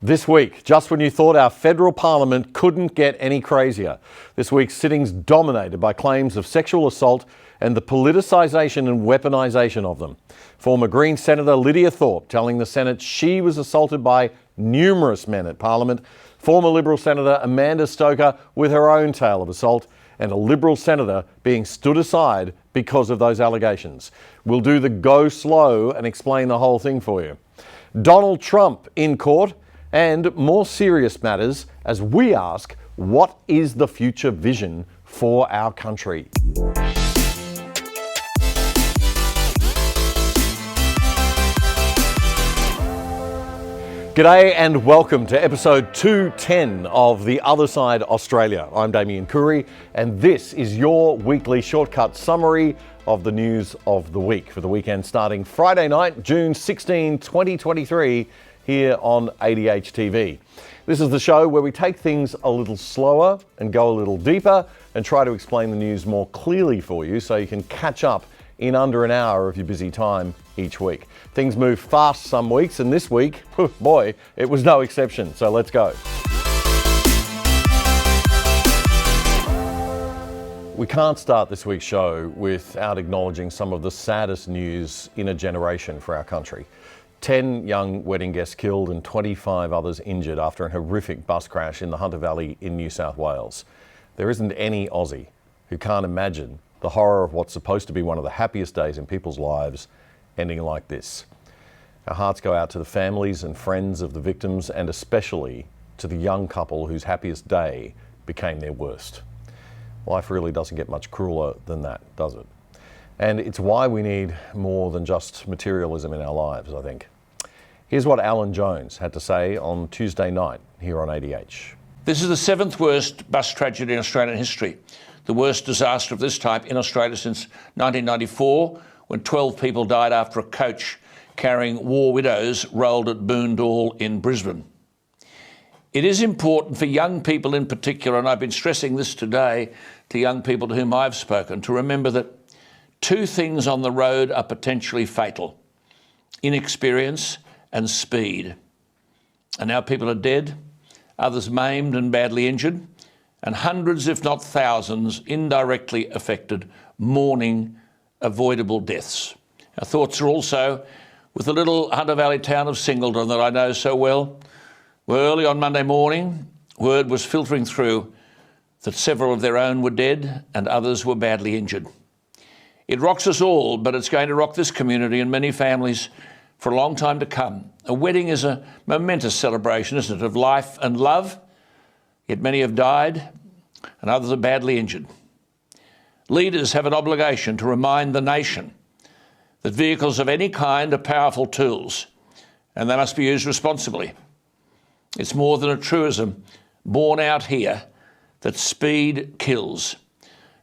This week, just when you thought our federal parliament couldn't get any crazier, this week's sittings dominated by claims of sexual assault and the politicisation and weaponisation of them. Former Green Senator Lydia Thorpe telling the Senate she was assaulted by numerous men at Parliament. Former Liberal Senator Amanda Stoker with her own tale of assault, and a Liberal Senator being stood aside because of those allegations. We'll do the go slow and explain the whole thing for you. Donald Trump in court, and more serious matters as we ask, what is the future vision for our country? G'day and welcome to episode 210 of The Other Side Australia. I'm Damian Coory and this is your weekly shortcut summary of the news of the week for the weekend starting Friday night, June 16, 2023 here on ADH TV. This is the show where we take things a little slower and go a little deeper and try to explain the news more clearly for you so you can catch up in under an hour of your busy time each week. Things move fast some weeks, and this week, boy, it was no exception. So let's go. We can't start this week's show without acknowledging some of the saddest news in a generation for our country. 10 young wedding guests killed and 25 others injured after a horrific bus crash in the Hunter Valley in New South Wales. There isn't any Aussie who can't imagine the horror of what's supposed to be one of the happiest days in people's lives ending like this. Our hearts go out to the families and friends of the victims, and especially to the young couple whose happiest day became their worst. Life really doesn't get much crueler than that, does it? And it's why we need more than just materialism in our lives, I think. Here's what Alan Jones had to say on Tuesday night here on ADH. This is the seventh worst bus tragedy in Australian history. The worst disaster of this type in Australia since 1994, when 12 people died after a coach carrying war widows rolled at Boondall in Brisbane. It is important for young people in particular, and I've been stressing this today to young people to whom I've spoken, to remember that two things on the road are potentially fatal: inexperience and speed. And now people are dead, others maimed and badly injured, and hundreds, if not thousands, indirectly affected, mourning avoidable deaths. Our thoughts are also with the little Hunter Valley town of Singleton that I know so well, where early on Monday morning, word was filtering through that several of their own were dead and others were badly injured. It rocks us all, but it's going to rock this community and many families for a long time to come. A wedding is a momentous celebration, isn't it, of life and love, yet many have died and others are badly injured. Leaders have an obligation to remind the nation that vehicles of any kind are powerful tools and they must be used responsibly. It's more than a truism borne out here that speed kills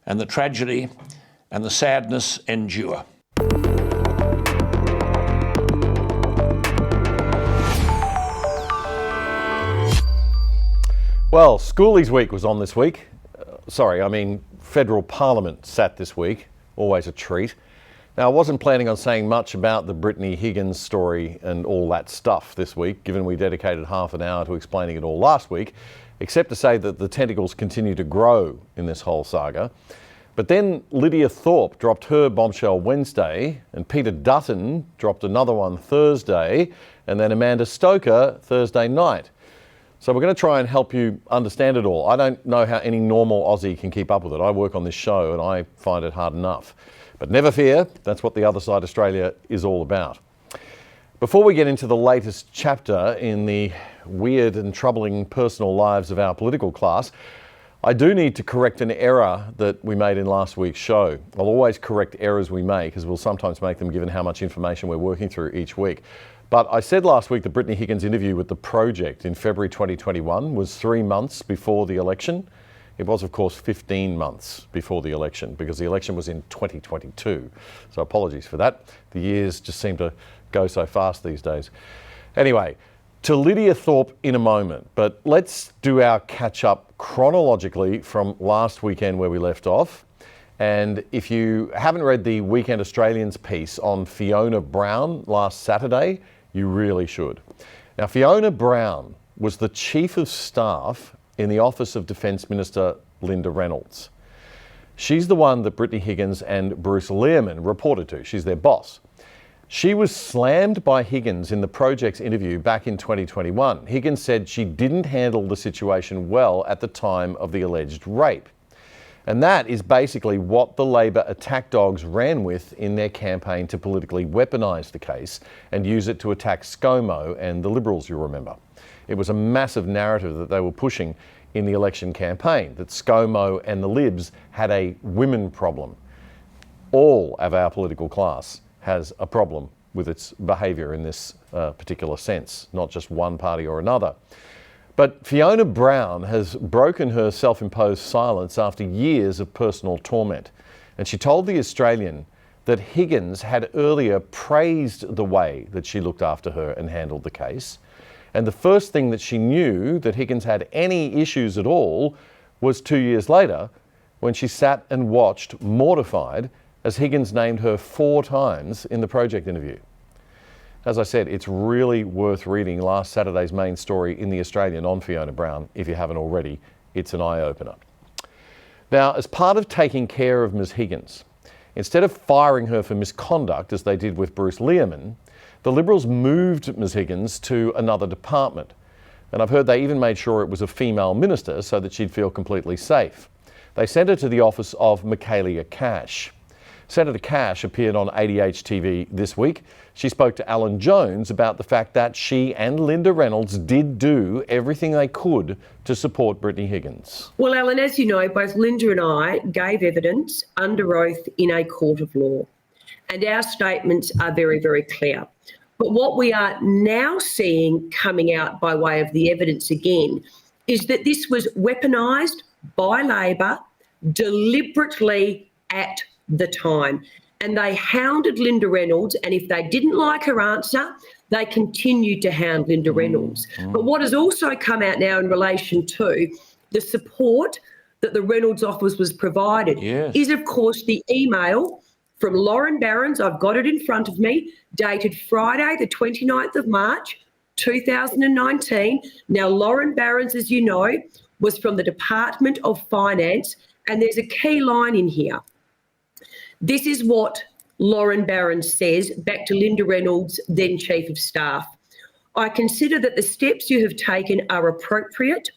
and the tragedy and the sadness endure. Well, Schoolies Week was on this week. Federal Parliament sat this week. Always a treat. Now, I wasn't planning on saying much about the Brittany Higgins story and all that stuff this week, given we dedicated half an hour to explaining it all last week, except to say that the tentacles continue to grow in this whole saga. But then Lydia Thorpe dropped her bombshell Wednesday, and Peter Dutton dropped another one Thursday, and then Amanda Stoker Thursday night. So we're going to try and help you understand it all. I don't know how any normal Aussie can keep up with it. I work on this show and I find it hard enough. But never fear, that's what The Other Side Australia is all about. Before we get into the latest chapter in the weird and troubling personal lives of our political class, I do need to correct an error that we made in last week's show. I'll always correct errors we make, as we'll sometimes make them given how much information we're working through each week. But I said last week that Brittany Higgins' interview with The Project in February 2021 was 3 months before the election. It was, of course, 15 months before the election, because the election was in 2022. So apologies for that. The years just seem to go so fast these days. Anyway, to Lydia Thorpe in a moment, but let's do our catch-up chronologically from last weekend where we left off. And if you haven't read the Weekend Australians piece on Fiona Brown last Saturday, you really should. Now, Fiona Brown was the Chief of Staff in the Office of Defence Minister Linda Reynolds. She's the one that Brittany Higgins and Bruce Lehrmann reported to. She's their boss. She was slammed by Higgins in the Project's interview back in 2021. Higgins said she didn't handle the situation well at the time of the alleged rape. And that is basically what the Labor attack dogs ran with in their campaign to politically weaponise the case and use it to attack ScoMo and the Liberals, you'll remember. It was a massive narrative that they were pushing in the election campaign, that ScoMo and the Libs had a women problem. All of our political class has a problem with its behaviour in this particular sense, not just one party or another. But Fiona Brown has broken her self-imposed silence after years of personal torment. And she told The Australian that Higgins had earlier praised the way that she looked after her and handled the case. And the first thing that she knew that Higgins had any issues at all was 2 years later, when she sat and watched, mortified, as Higgins named her 4 times in the Project interview. As I said, it's really worth reading last Saturday's main story in The Australian on Fiona Brown. If you haven't already, it's an eye-opener. Now, as part of taking care of Ms Higgins, instead of firing her for misconduct, as they did with Bruce Lehrmann, the Liberals moved Ms Higgins to another department. And I've heard they even made sure it was a female minister so that she'd feel completely safe. They sent her to the office of Michaelia Cash. Senator Cash appeared on ADH TV this week. She spoke to Alan Jones about the fact that she and Linda Reynolds did do everything they could to support Brittany Higgins. Well, Alan, as you know, both Linda and I gave evidence under oath in a court of law, and our statements are very, very clear. But what we are now seeing coming out by way of the evidence again is that this was weaponised by Labor deliberately at the time. And they hounded Linda Reynolds, and if they didn't like her answer, they continued to hound Linda Reynolds. But what has also come out now in relation to the support that the Reynolds office was provided is, of course, the email from Lauren Barons, I've got it in front of me, dated Friday the 29th of March 2019. Now, Lauren Barons, as you know, was from the Department of Finance, and there's a key line in here. This is what Lauren Barons says back to Linda Reynolds, then Chief of Staff. I consider that the steps you have taken are appropriate,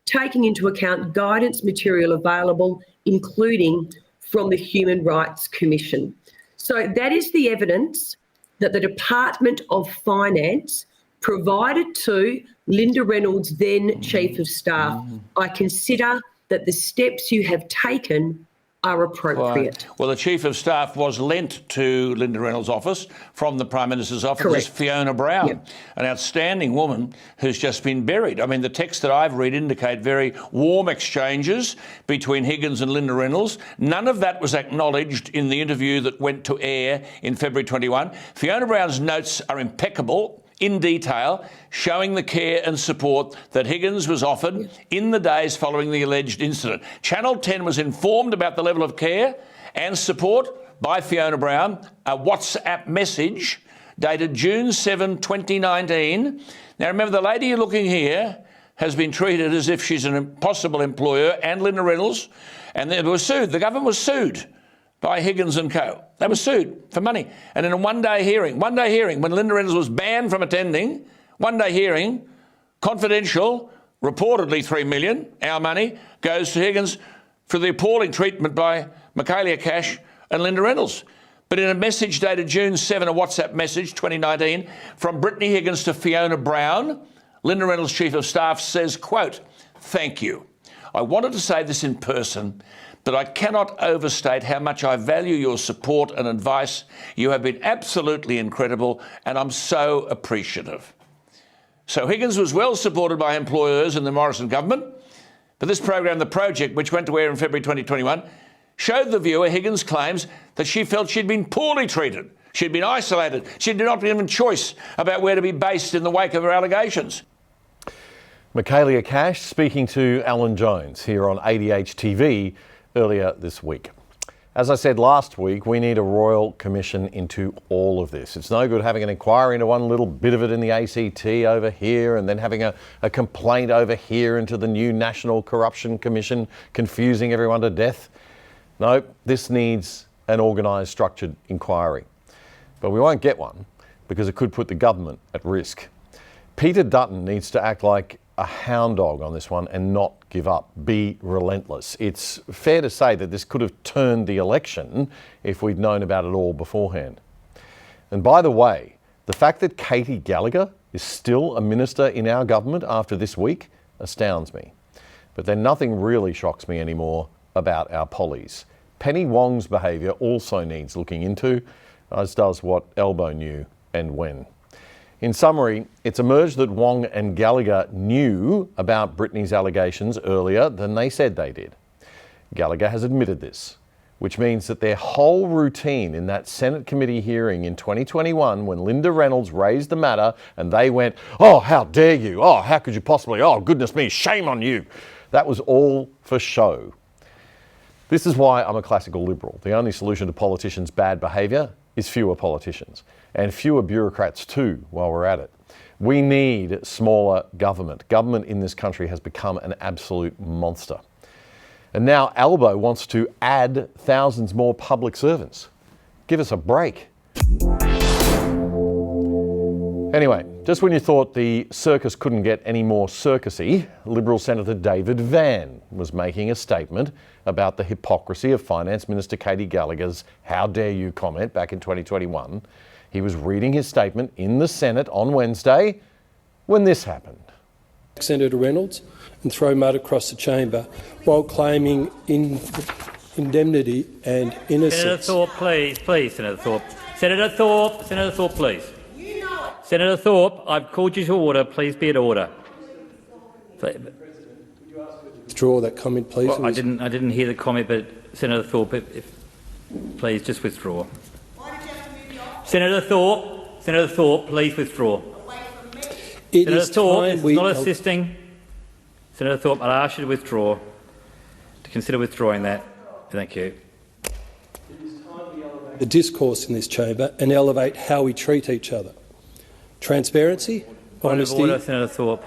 taking into account guidance material available, including from the Human Rights Commission. So that is the evidence that the Department of Finance provided to Linda Reynolds, then Chief of Staff. I consider that the steps you have taken are appropriate. Well, the Chief of Staff was lent to Linda Reynolds' office from the Prime Minister's office. Correct. Is Fiona Brown, an outstanding woman who's just been buried. I mean, the texts that I've read indicate very warm exchanges between Higgins and Linda Reynolds. None of that was acknowledged in the interview that went to air in February 21. Fiona Brown's notes are impeccable, in detail, showing the care and support that Higgins was offered in the days following the alleged incident. Channel 10 was informed about the level of care and support by Fiona Brown. A WhatsApp message dated June 7, 2019. Now, remember, the lady you're looking here has been treated as if she's an impossible employer, and Linda Reynolds, and they were sued. The government was sued by Higgins and co. They were sued for money. And in a one-day hearing, when Linda Reynolds was banned from attending, one-day hearing, confidential, reportedly $3 million, our money, goes to Higgins for the appalling treatment by Michaelia Cash and Linda Reynolds. But in a message dated June 7, a WhatsApp message, 2019, from Brittany Higgins to Fiona Brown, Linda Reynolds' Chief of Staff says, quote, "Thank you. I wanted to say this in person, but I cannot overstate how much I value your support and advice. You have been absolutely incredible, and I'm so appreciative." So Higgins was well supported by employers in the Morrison government, but this program, The Project, which went to air in February 2021, showed the viewer Higgins' claims that she felt she'd been poorly treated, she'd been isolated, she'd not been given choice about where to be based in the wake of her allegations. Michaelia Cash speaking to Alan Jones here on ADH TV earlier this week. As I said last week, we need a royal commission into all of this. It's no good having an inquiry into one little bit of it in the ACT over here and then having a complaint over here into the new National Corruption Commission, confusing everyone to death. No, this needs an organised, structured inquiry. But we won't get one because it could put the government at risk. Peter Dutton needs to act like a hound dog on this one and not give up, be relentless. It's fair to say that this could have turned the election if we'd known about it all beforehand. And by the way, the fact that Katie Gallagher is still a minister in our government after this week astounds me. But then nothing really shocks me anymore about our pollies. Penny Wong's behaviour also needs looking into, as does what Elbow knew and when. In summary, it's emerged that Wong and Gallagher knew about Brittany's allegations earlier than they said they did. Gallagher has admitted this, which means that their whole routine in that Senate committee hearing in 2021, when Linda Reynolds raised the matter and they went, "Oh, how dare you? Oh, how could you possibly? Oh, goodness me, shame on you." That was all for show. This is why I'm a classical Liberal. The only solution to politicians' bad behaviour is fewer politicians and fewer bureaucrats too while we're at it. We need smaller government. Government in this country has become an absolute monster. And now Elbow wants to add thousands more public servants. Give us a break. Anyway, just when you thought the circus couldn't get any more circusy, Liberal Senator David Van was making a statement about the hypocrisy of Finance Minister Katie Gallagher's "How dare you" comment back in 2021. He was reading his statement in the Senate on Wednesday when this happened. Senator Reynolds and throw mud across the chamber while claiming indemnity and innocence. Senator Thorpe, please, Senator Thorpe. Senator Thorpe, please. Senator Thorpe, I've called you to order. Please be at order. Withdraw that comment, please. Well, I didn't hear the comment, but Senator Thorpe, please just withdraw. Senator Thorpe, please withdraw. Senator Thorpe is not assisting. Senator Thorpe, I'll ask you to withdraw, to consider withdrawing that. Thank you. The discourse in this chamber and elevate how we treat each other. Transparency, honesty. Order, Senator Thorpe.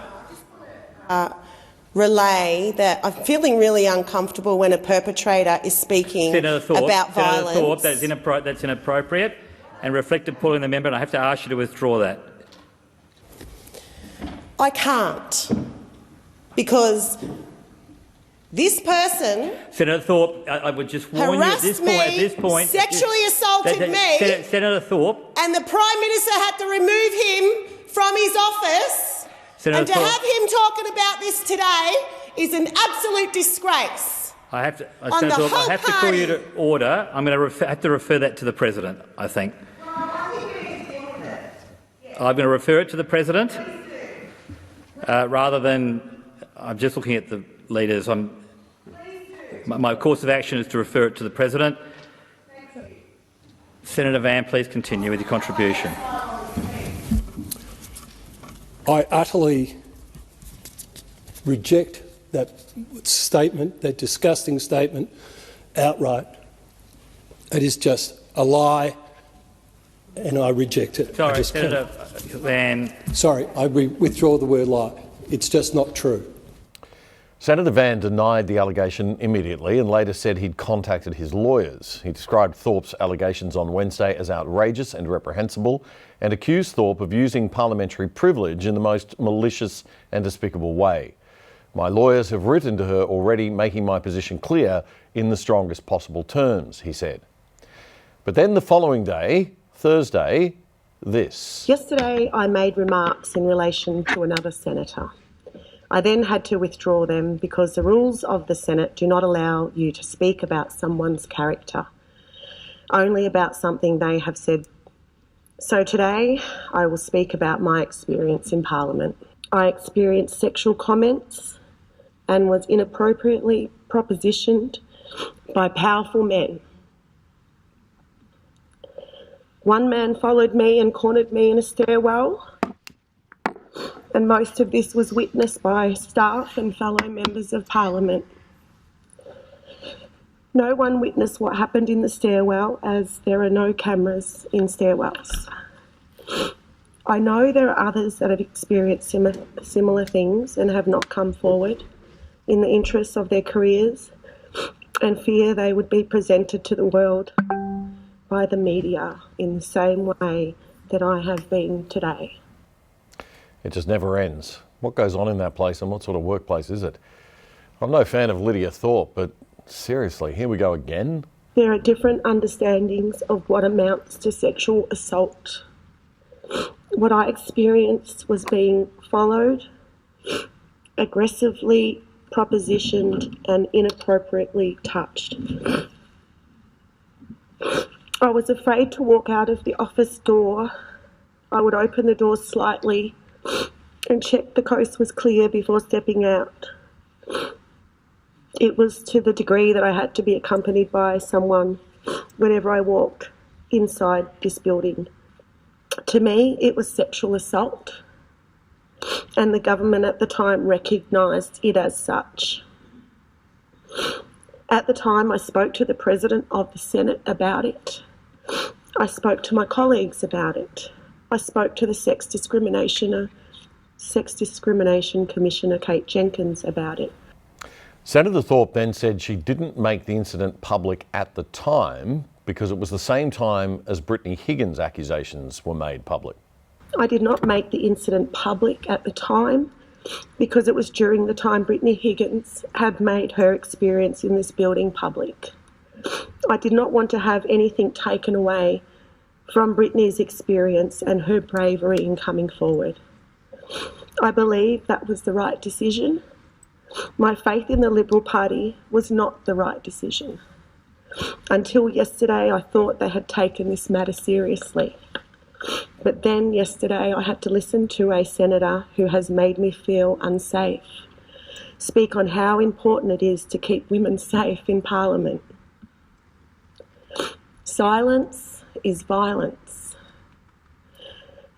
Relay that I'm feeling really uncomfortable when a perpetrator is speaking about violence. Senator Thorpe, that's inappropriate and reflected poorly on the member, and I have to ask you to withdraw that. I can't, because this person Senator Thorpe, I would just warn you at this point, sexually assaulted me, Senator Thorpe, and the Prime Minister had to remove him from his office. Senator and to Thorpe, have him talking about this today is an absolute disgrace. I have to, Senator Thorpe, I have to call you to order. I'm going to have to refer that to the President, I think. I'm going to refer it to the President rather than I'm just looking at the leaders. My course of action is to refer it to the President. Senator Van, please continue with your contribution. I utterly reject that statement, that disgusting statement, outright. It is just a lie, and I reject it. Sorry, Senator Van. Sorry, I withdraw the word lie. It's just not true. Senator Van denied the allegation immediately and later said he'd contacted his lawyers. He described Thorpe's allegations on Wednesday as outrageous and reprehensible and accused Thorpe of using parliamentary privilege in the most malicious and despicable way. "My lawyers have written to her already, making my position clear in the strongest possible terms," he said. But then the following day, Thursday, this. Yesterday I made remarks in relation to another senator. I then had to withdraw them because the rules of the Senate do not allow you to speak about someone's character, only about something they have said. So today I will speak about my experience in Parliament. I experienced sexual comments and was inappropriately propositioned by powerful men. One man followed me and cornered me in a stairwell, and most of this was witnessed by staff and fellow members of Parliament. No one witnessed what happened in the stairwell, as there are no cameras in stairwells. I know there are others that have experienced similar things and have not come forward in the interests of their careers and fear they would be presented to the world by the media in the same way that I have been today. It just never ends. What goes on in that place and what sort of workplace is it? I'm no fan of Lydia Thorpe, but seriously, here we go again? There are different understandings of what amounts to sexual assault. What I experienced was being followed, aggressively propositioned and inappropriately touched. I was afraid to walk out of the office door. I would open the door slightly and check the coast was clear before stepping out. It was to the degree that I had to be accompanied by someone whenever I walked inside this building. To me, it was sexual assault, and the government at the time recognised it as such. At the time, I spoke to the President of the Senate about it. I spoke to my colleagues about it. I spoke to the Sex Discrimination Commissioner, Kate Jenkins, about it. Senator Thorpe then said she didn't make the incident public at the time because it was the same time as Brittany Higgins' accusations were made public. I did not make the incident public at the time because it was during the time Brittany Higgins had made her experience in this building public. I did not want to have anything taken away from Brittany's experience and her bravery in coming forward. I believe that was the right decision. My faith in the Liberal Party was not the right decision. Until yesterday, I thought they had taken this matter seriously. But then yesterday, I had to listen to a senator who has made me feel unsafe speak on how important it is to keep women safe in Parliament. Silence is violence.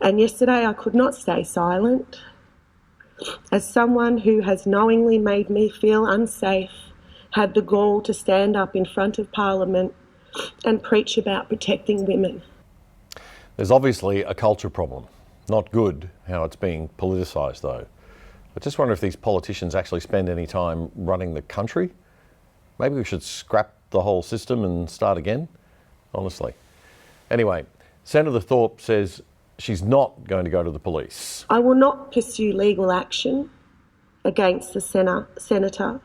And yesterday, I could not stay silent. As someone who has knowingly made me feel unsafe, had the gall to stand up in front of Parliament and preach about protecting women. There's obviously a culture problem. Not good how it's being politicised though. I just wonder if these politicians actually spend any time running the country. Maybe we should scrap the whole system and start again, honestly. Anyway, Senator Thorpe says she's not going to go to the police. I will not pursue legal action against the senator.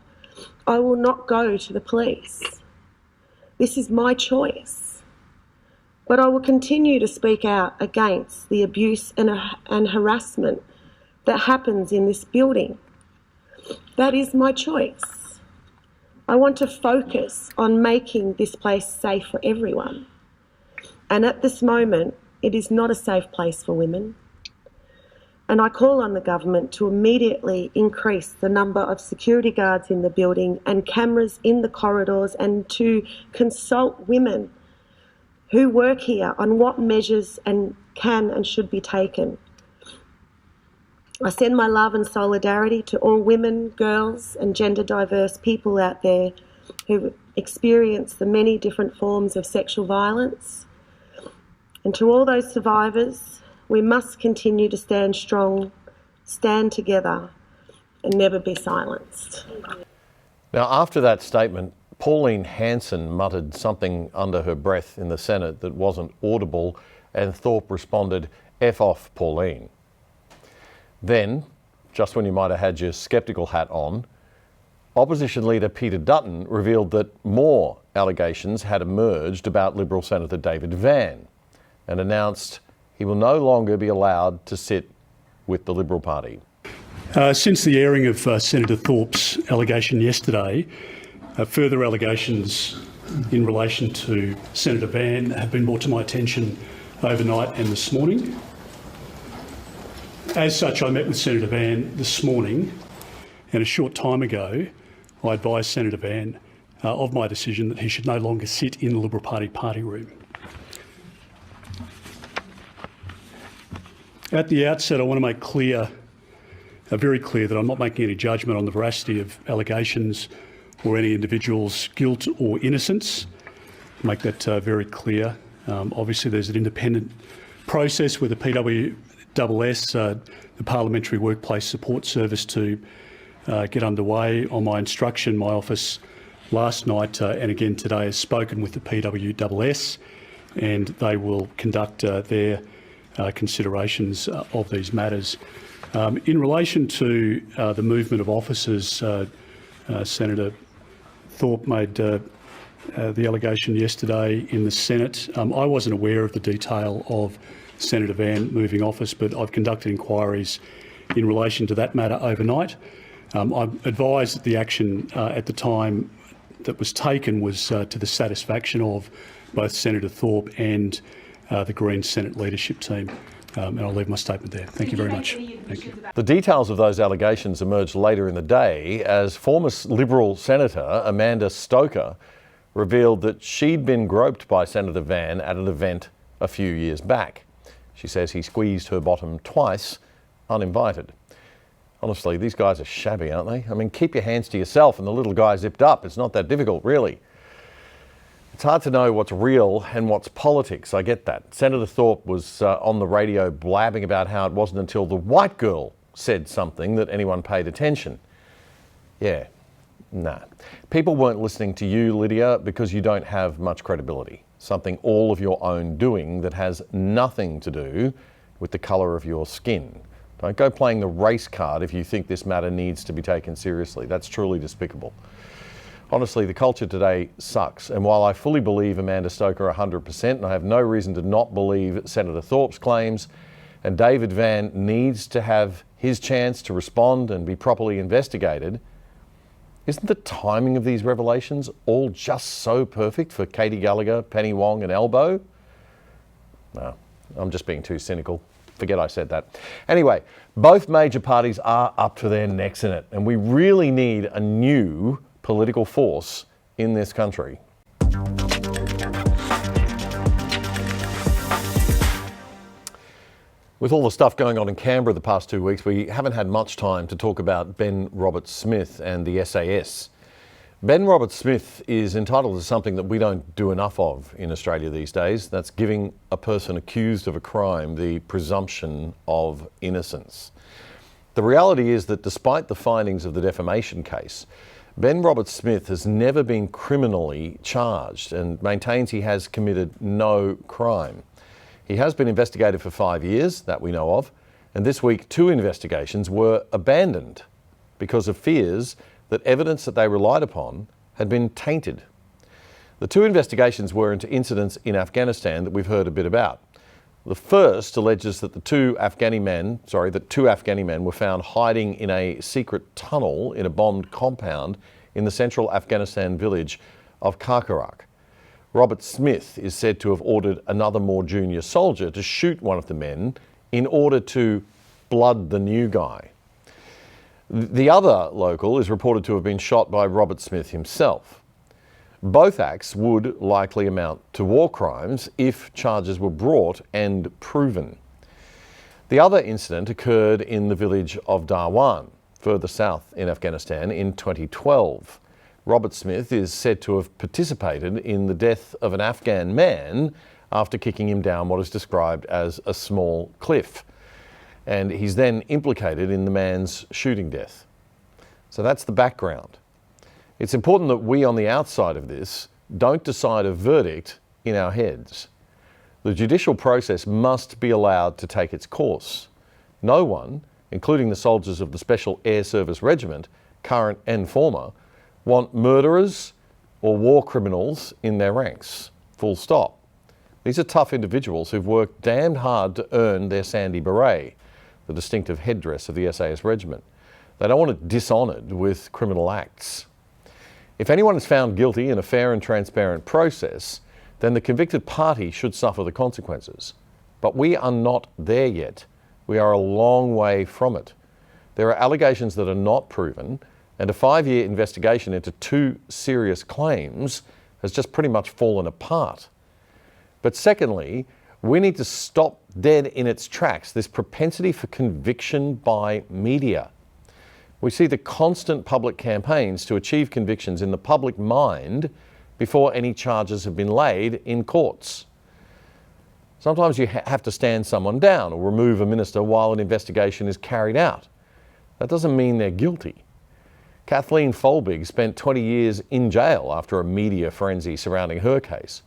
I will not go to the police. This is my choice. But I will continue to speak out against the abuse and harassment that happens in this building. That is my choice. I want to focus on making this place safe for everyone. And at this moment, it is not a safe place for women. And I call on the government to immediately increase the number of security guards in the building and cameras in the corridors, and to consult women who work here on what measures can and should be taken. I send my love and solidarity to all women, girls and gender diverse people out there who experience the many different forms of sexual violence. And to all those survivors, we must continue to stand strong, stand together and never be silenced. Now, after that statement, Pauline Hanson muttered something under her breath in the Senate that wasn't audible, and Thorpe responded, "F off, Pauline." Then, just when you might have had your sceptical hat on, Opposition Leader Peter Dutton revealed that more allegations had emerged about Liberal Senator David Van, and announced he will no longer be allowed to sit with the Liberal Party. Since the airing of Senator Thorpe's allegation yesterday, further allegations in relation to Senator Van have been brought to my attention overnight and this morning. As such, I met with Senator Van this morning, and a short time ago I advised Senator Van of my decision that he should no longer sit in the Liberal Party party room. At the outset, I want to make very clear that I'm not making any judgment on the veracity of allegations or any individual's guilt or innocence. Make that very clear. Obviously, there's an independent process with the PWSS, the Parliamentary Workplace Support Service, to get underway. On my instruction, my office last night and again today has spoken with the PWSS, and they will conduct their considerations of these matters. In relation to the movement of officers, Senator Thorpe made the allegation yesterday in the Senate. I wasn't aware of the detail of Senator Van moving office, but I've conducted inquiries in relation to that matter overnight. I'm advised that the action at the time that was taken was to the satisfaction of both Senator Thorpe and the Greens Senate leadership team. And I'll leave my statement there. Thank you very much. Thank you. The details of those allegations emerged later in the day as former Liberal Senator Amanda Stoker revealed that she'd been groped by Senator Van at an event a few years back. She says he squeezed her bottom twice, uninvited. Honestly, these guys are shabby, aren't they? I mean, keep your hands to yourself and the little guy zipped up. It's not that difficult, really. It's hard to know what's real and what's politics. I get that. Senator Thorpe was on the radio blabbing about how it wasn't until the white girl said something that anyone paid attention. Yeah, nah. People weren't listening to you, Lydia, because you don't have much credibility. Something all of your own doing that has nothing to do with the colour of your skin. Don't go playing the race card if you think this matter needs to be taken seriously. That's truly despicable. Honestly, the culture today sucks. And while I fully believe Amanda Stoker 100%, and I have no reason to not believe Senator Thorpe's claims, and David Van needs to have his chance to respond and be properly investigated, isn't the timing of these revelations all just so perfect for Katie Gallagher, Penny Wong and Elbow? No, I'm just being too cynical. Forget I said that. Anyway, both major parties are up to their necks in it, and we really need a new political force in this country. With all the stuff going on in Canberra the past 2 weeks, we haven't had much time to talk about Ben Roberts-Smith and the SAS. Ben Roberts-Smith is entitled to something that we don't do enough of in Australia these days. That's giving a person accused of a crime the presumption of innocence. The reality is that despite the findings of the defamation case, Ben Roberts-Smith has never been criminally charged and maintains he has committed no crime. He has been investigated for 5 years, that we know of, and this week 2 investigations were abandoned because of fears that evidence that they relied upon had been tainted. The 2 investigations were into incidents in Afghanistan that we've heard a bit about. The first alleges that two Afghani men were found hiding in a secret tunnel in a bombed compound in the central Afghanistan village of Karkarak. Roberts-Smith is said to have ordered another more junior soldier to shoot one of the men in order to blood the new guy. The other local is reported to have been shot by Roberts-Smith himself. Both acts would likely amount to war crimes if charges were brought and proven. The other incident occurred in the village of Darwan, further south in Afghanistan, in 2012. Roberts-Smith is said to have participated in the death of an Afghan man after kicking him down what is described as a small cliff. And he's then implicated in the man's shooting death. So that's the background. It's important that we on the outside of this don't decide a verdict in our heads. The judicial process must be allowed to take its course. No one, including the soldiers of the Special Air Service Regiment, current and former, want murderers or war criminals in their ranks. Full stop. These are tough individuals who've worked damned hard to earn their Sandy Beret, the distinctive headdress of the SAS Regiment. They don't want it dishonoured with criminal acts. If anyone is found guilty in a fair and transparent process, then the convicted party should suffer the consequences. But we are not there yet. We are a long way from it. There are allegations that are not proven, and a 5-year investigation into 2 serious claims has just pretty much fallen apart. But secondly, we need to stop dead in its tracks this propensity for conviction by media. We see the constant public campaigns to achieve convictions in the public mind before any charges have been laid in courts. Sometimes you have to stand someone down or remove a minister while an investigation is carried out. That doesn't mean they're guilty. Kathleen Folbig spent 20 years in jail after a media frenzy surrounding her case,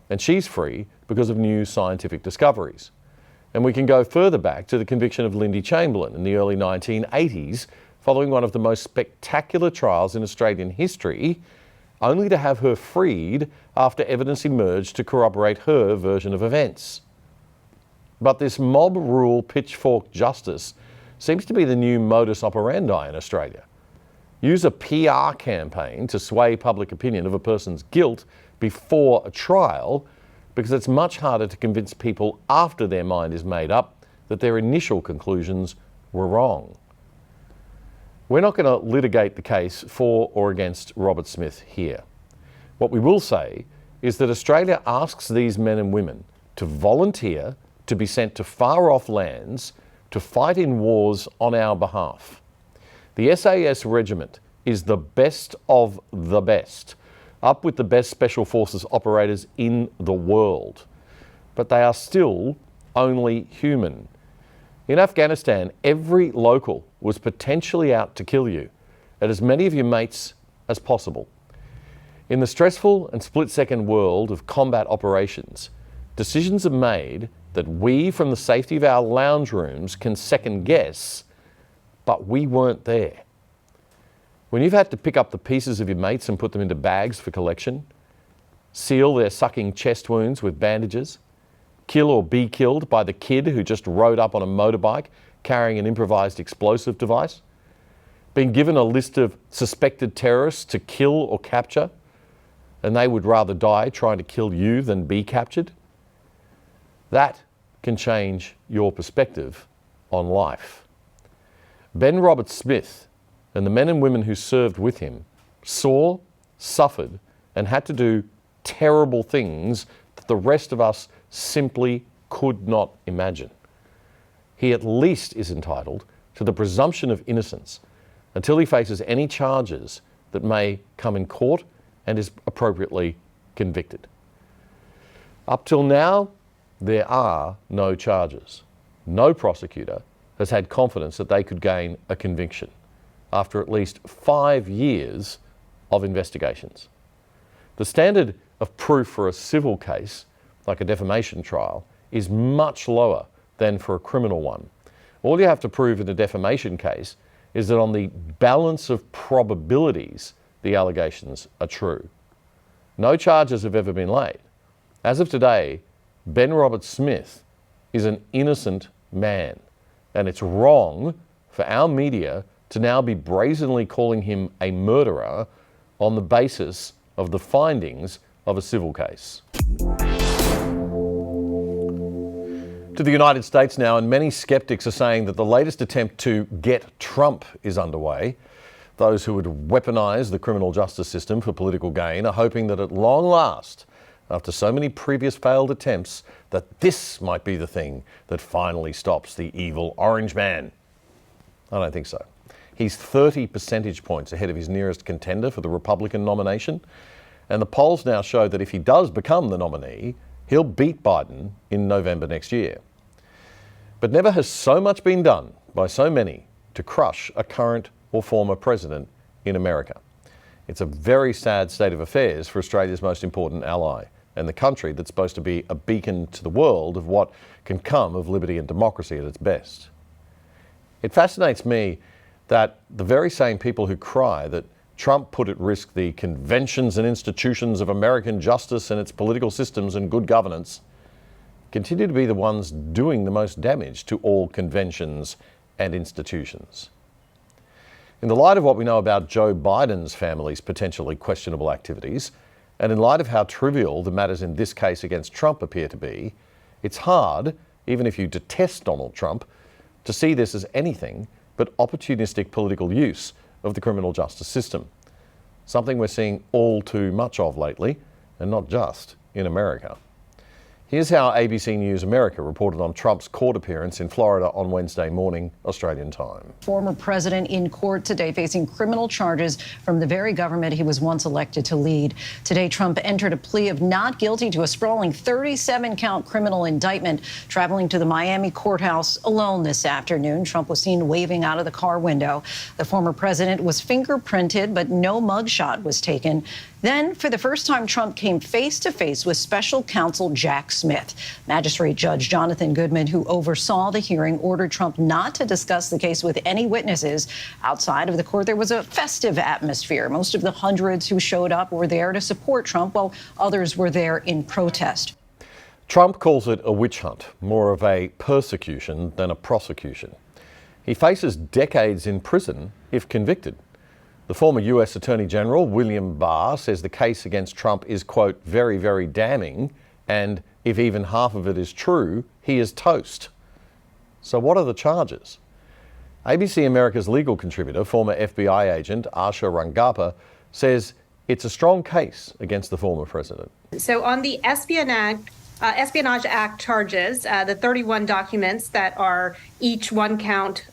and she's free because of new scientific discoveries. And we can go further back to the conviction of Lindy Chamberlain in the early 1980s, following one of the most spectacular trials in Australian history, only to have her freed after evidence emerged to corroborate her version of events. But this mob rule pitchfork justice seems to be the new modus operandi in Australia. Use a PR campaign to sway public opinion of a person's guilt before a trial, because it's much harder to convince people after their mind is made up that their initial conclusions were wrong. We're not going to litigate the case for or against Robert Smith here. What we will say is that Australia asks these men and women to volunteer to be sent to far-off lands to fight in wars on our behalf. The SAS regiment is the best of the best, up with the best Special Forces operators in the world. But they are still only human. In Afghanistan, every local was potentially out to kill you and as many of your mates as possible. In the stressful and split-second world of combat operations, decisions are made that we from the safety of our lounge rooms can second guess, but we weren't there. When you've had to pick up the pieces of your mates and put them into bags for collection, seal their sucking chest wounds with bandages, kill or be killed by the kid who just rode up on a motorbike carrying an improvised explosive device, being given a list of suspected terrorists to kill or capture, and they would rather die trying to kill you than be captured, that can change your perspective on life. Ben Robert Smith and the men and women who served with him saw, suffered, and had to do terrible things that the rest of us simply could not imagine. He at least is entitled to the presumption of innocence until he faces any charges that may come in court and is appropriately convicted. Up till now, there are no charges. No prosecutor has had confidence that they could gain a conviction after at least 5 years of investigations. The standard of proof for a civil case, like a defamation trial, is much lower than for a criminal one. All you have to prove in a defamation case is that on the balance of probabilities, the allegations are true. No charges have ever been laid. As of today, Ben Robert Smith is an innocent man, and it's wrong for our media to now be brazenly calling him a murderer on the basis of the findings of a civil case. To the United States now, and many skeptics are saying that the latest attempt to get Trump is underway. Those who would weaponize the criminal justice system for political gain are hoping that at long last, after so many previous failed attempts, that this might be the thing that finally stops the evil orange man. I don't think so. He's 30 percentage points ahead of his nearest contender for the Republican nomination, and the polls now show that if he does become the nominee, he'll beat Biden in November next year. But never has so much been done by so many to crush a current or former president in America. It's a very sad state of affairs for Australia's most important ally and the country that's supposed to be a beacon to the world of what can come of liberty and democracy at its best. It fascinates me that the very same people who cry that Trump put at risk the conventions and institutions of American justice and its political systems and good governance continue to be the ones doing the most damage to all conventions and institutions. In the light of what we know about Joe Biden's family's potentially questionable activities, and in light of how trivial the matters in this case against Trump appear to be, it's hard, even if you detest Donald Trump, to see this as anything but opportunistic political use of the criminal justice system, something we're seeing all too much of lately, and not just in America. Here's how ABC News America reported on Trump's court appearance in Florida on Wednesday morning, Australian time. Former president in court today facing criminal charges from the very government he was once elected to lead. Today, Trump entered a plea of not guilty to a sprawling 37-count criminal indictment. Traveling to the Miami courthouse alone this afternoon, Trump was seen waving out of the car window. The former president was fingerprinted, but no mugshot was taken. Then, for the first time, Trump came face-to-face with special counsel Jack Smith. Magistrate Judge Jonathan Goodman, who oversaw the hearing, ordered Trump not to discuss the case with any witnesses. Outside of the court, there was a festive atmosphere. Most of the hundreds who showed up were there to support Trump, while others were there in protest. Trump calls it a witch hunt, more of a persecution than a prosecution. He faces decades in prison if convicted. The former US Attorney General, William Barr, says the case against Trump is, quote, very, very damning, and if even half of it is true, he is toast. So what are the charges? ABC America's legal contributor, former FBI agent Asha Rangappa, says it's a strong case against the former president. So on the Espionage Act charges, the 31 documents that are each one count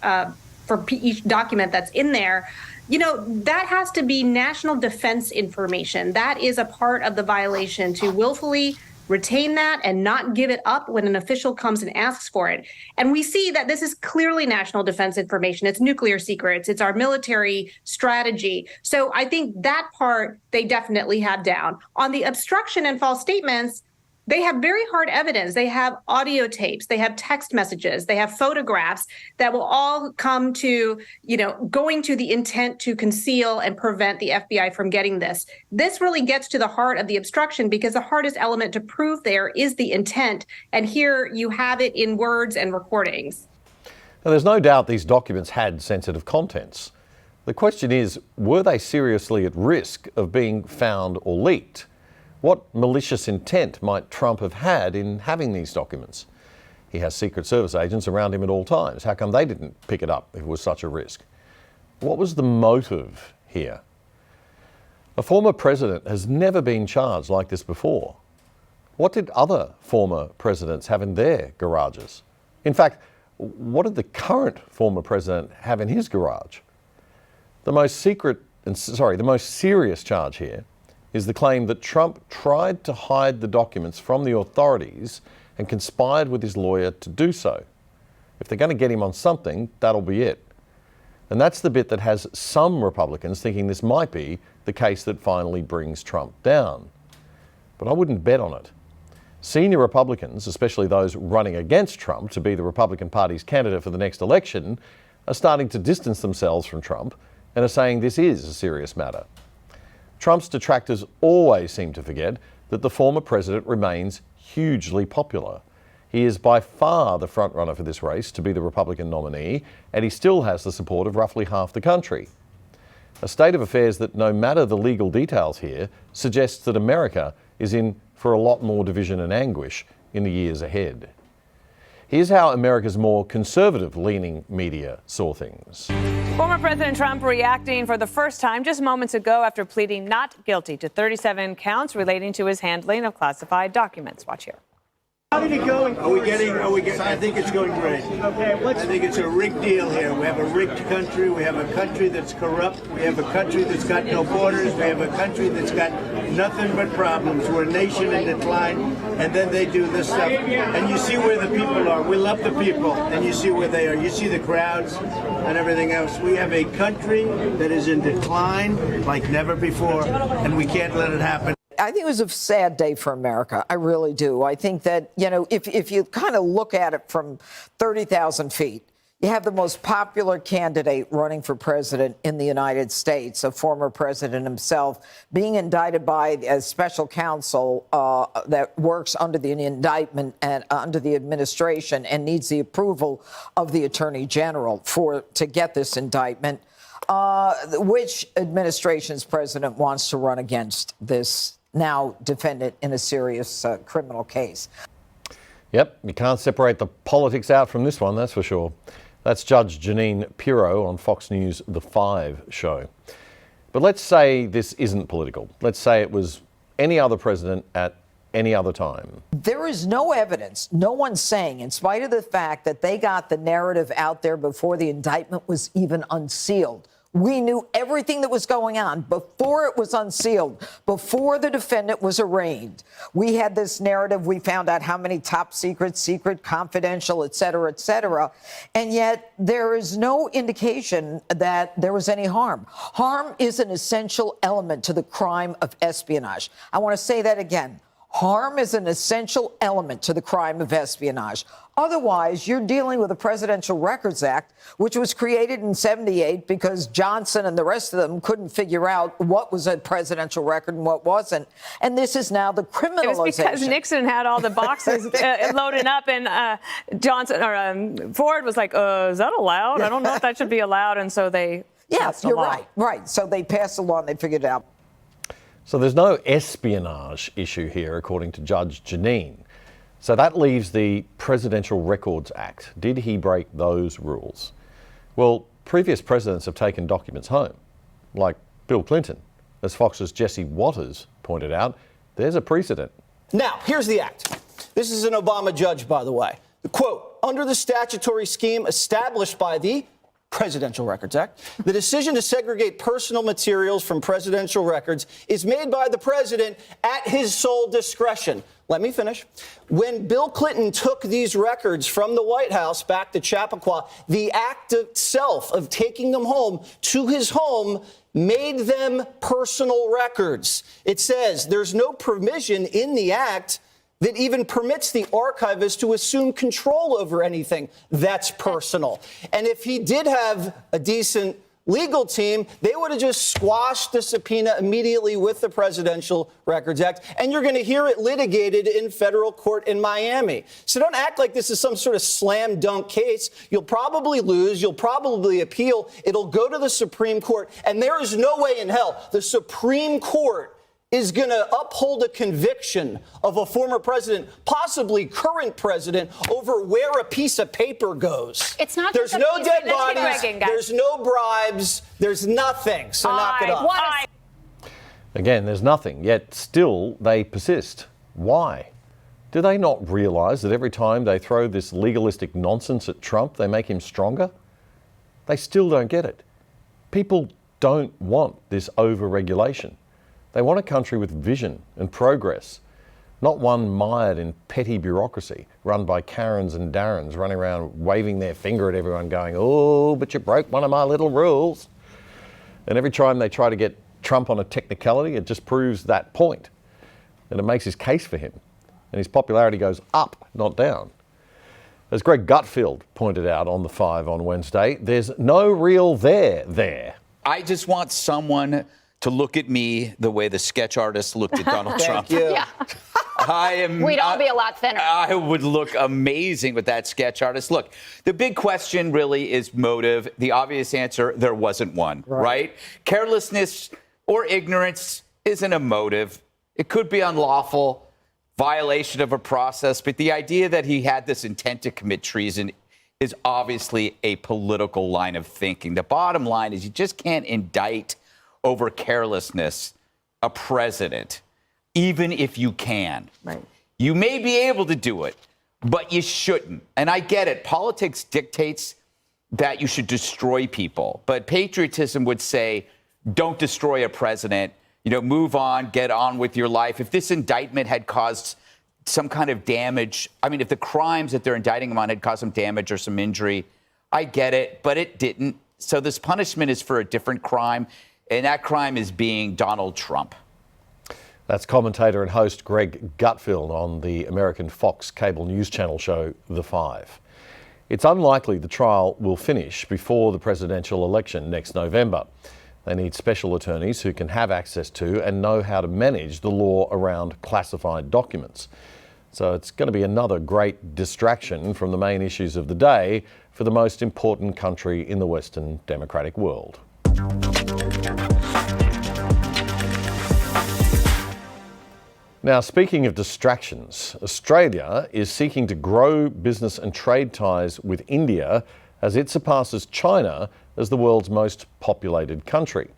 for each document that's in there, you know, that has to be national defense information. That is a part of the violation, to willfully retain that and not give it up when an official comes and asks for it. And we see that this is clearly national defense information. It's nuclear secrets. It's our military strategy. So I think that part they definitely have down. On the obstruction and false statements, they have very hard evidence. They have audio tapes, they have text messages, they have photographs that will all come to, going to the intent to conceal and prevent the FBI from getting this. This really gets to the heart of the obstruction, because the hardest element to prove there is the intent. And here you have it in words and recordings. Now, there's no doubt these documents had sensitive contents. The question is, were they seriously at risk of being found or leaked? What malicious intent might Trump have had in having these documents? He has Secret Service agents around him at all times. How come they didn't pick it up if it was such a risk? What was the motive here? A former president has never been charged like this before. What did other former presidents have in their garages? In fact, what did the current former president have in his garage? The most serious charge here is the claim that Trump tried to hide the documents from the authorities and conspired with his lawyer to do so. If they're going to get him on something, that'll be it. And that's the bit that has some Republicans thinking this might be the case that finally brings Trump down. But I wouldn't bet on it. Senior Republicans, especially those running against Trump to be the Republican Party's candidate for the next election, are starting to distance themselves from Trump and are saying this is a serious matter. Trump's detractors always seem to forget that the former president remains hugely popular. He is by far the frontrunner for this race to be the Republican nominee, and he still has the support of roughly half the country. A state of affairs that, no matter the legal details here, suggests that America is in for a lot more division and anguish in the years ahead. Here's how America's more conservative-leaning media saw things. Former President Trump reacting for the first time just moments ago after pleading not guilty to 37 counts relating to his handling of classified documents. Watch here. How did it go? I think it's going great. Okay, I think it's a rigged deal here. We have a rigged country. We have a country that's corrupt. We have a country that's got no borders. We have a country that's got nothing but problems. We're a nation in decline, and then they do this stuff. And you see where the people are. We love the people, and you see where they are. You see the crowds and everything else. We have a country that is in decline like never before, and we can't let it happen. I think it was a sad day for America. I really do. I think that, if you kind of look at it from 30,000 feet, you have the most popular candidate running for president in the United States, a former president himself, being indicted by a special counsel that works under the indictment and under the administration and needs the approval of the attorney general to get this indictment. Which administration's president wants to run against this now defendant in a serious criminal case? Yep, you can't separate the politics out from this one, that's for sure. That's Judge Jeanine Pirro on Fox News' The Five show. But let's say this isn't political. Let's say it was any other president at any other time. There is no evidence, no one's saying, in spite of the fact that they got the narrative out there before the indictment was even unsealed. We knew everything that was going on before it was unsealed, before the defendant was arraigned. We had this narrative. We found out how many top secret, confidential, et cetera, and yet there is no indication that there was any harm. Harm is an essential element to the crime of espionage. I want to say that again. Harm is an essential element to the crime of espionage. Otherwise, you're dealing with the Presidential Records Act, which was created in '78 because Johnson and the rest of them couldn't figure out what was a presidential record and what wasn't. And this is now the criminalization. It was because Nixon had all the boxes loaded up, and Johnson or Ford was like, "Is that allowed? I don't know if that should be allowed." And so they passed a law. Right. So they passed a law and they figured it out. So there's no espionage issue here, according to Judge Janine. So that leaves the Presidential Records Act. Did he break those rules? Well, previous presidents have taken documents home, like Bill Clinton. As Fox's Jesse Watters pointed out, there's a precedent. Now, here's the act. This is an Obama judge, by the way. The quote, under the statutory scheme established by the Presidential Records Act, the decision to segregate personal materials from presidential records is made by the president at his sole discretion. Let me finish. When Bill Clinton took these records from the White House back to Chappaqua, the act itself of taking them home to his home made them personal records. It says there's no provision in the act that even permits the archivist to assume control over anything that's personal. And if he did have a decent legal team, they would have just squashed the subpoena immediately with the Presidential Records Act, and you're going to hear it litigated in federal court in Miami. So don't act like this is some sort of slam dunk case. You'll probably lose. You'll probably appeal. It'll go to the Supreme Court, and there is no way in hell the Supreme Court is going to uphold a conviction of a former president, possibly current president, over where a piece of paper goes. It's not. There's no dead bodies. There's no bribes. There's nothing. So knock it off. Again, there's nothing, yet still they persist. Why? Do they not realize that every time they throw this legalistic nonsense at Trump, they make him stronger? They still don't get it. People don't want this over-regulation. They want a country with vision and progress, not one mired in petty bureaucracy, run by Karens and Darrens running around waving their finger at everyone going, oh, but you broke one of my little rules. And every time they try to get Trump on a technicality, it just proves that point. And it makes his case for him. And his popularity goes up, not down. As Greg Gutfeld pointed out on The Five on Wednesday, there's no real there. I just want someone to look at me the way the sketch artist looked at Donald Trump. Thank you. Yeah. We'd all be a lot thinner. I would look amazing with that sketch artist. Look, the big question really is motive. The obvious answer, there wasn't one, right? Carelessness or ignorance isn't a motive. It could be unlawful, violation of a process, but the idea that he had this intent to commit treason is obviously a political line of thinking. The bottom line is you just can't indict over carelessness a president, even if you can. Right. You may be able to do it, but you shouldn't. And I get it. Politics dictates that you should destroy people. But patriotism would say, don't destroy a president. You know, move on, get on with your life. If this indictment had caused some kind of damage, I mean, if the crimes that they're indicting him on had caused some damage or some injury, I get it, but it didn't. So this punishment is for a different crime. And that crime is being Donald Trump. That's commentator and host Greg Gutfeld on the American Fox cable news channel show The Five. It's unlikely the trial will finish before the presidential election next November. They need special attorneys who can have access to and know how to manage the law around classified documents. So it's going to be another great distraction from the main issues of the day for the most important country in the Western democratic world. Now, speaking of distractions, Australia is seeking to grow business and trade ties with India as it surpasses China as the world's most populated country.